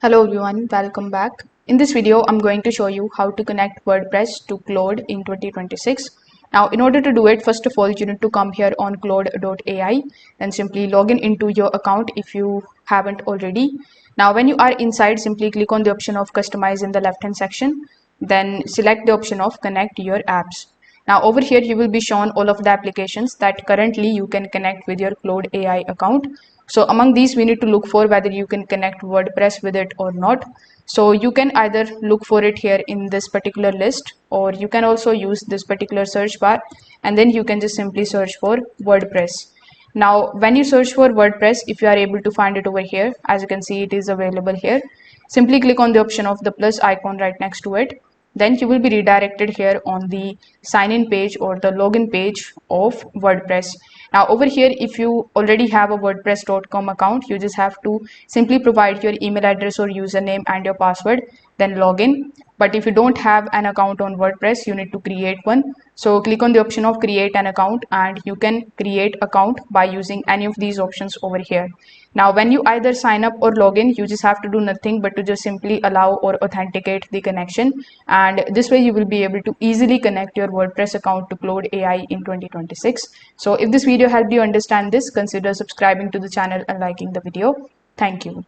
Hello everyone, welcome back. In this video, I'm going to show you how to connect WordPress to Claude in 2026. Now, in order to do it, first of all, you need to come here on Claude.ai and simply log in into your account if you haven't already. Now, when you are inside, simply click on the option of customize in the left-hand section, then select the option of connect your apps. Now over here you will be shown all of the applications that currently you can connect with your Claude AI account. So among these we need to look for whether you can connect WordPress with it or not. So you can either look for it here in this particular list, or you can also use this particular search bar and then you can just simply search for WordPress. Now when you search for WordPress, if you are able to find it over here, as you can see it is available here, simply click on the option of the plus icon right next to it. Then you will be redirected here on the sign in page or the login page of WordPress. Now over here, if you already have a WordPress.com account, you just have to simply provide your email address or username and your password, then log in. But if you don't have an account on WordPress, you need to create one. So click on the option of create an account and you can create account by using any of these options over here. Now when you either sign up or log in, you just have to do nothing but to just simply allow or authenticate the connection, and this way you will be able to easily connect your WordPress account to Claude AI in 2026. So if this video helped you understand this, consider subscribing to the channel and liking the video. Thank you.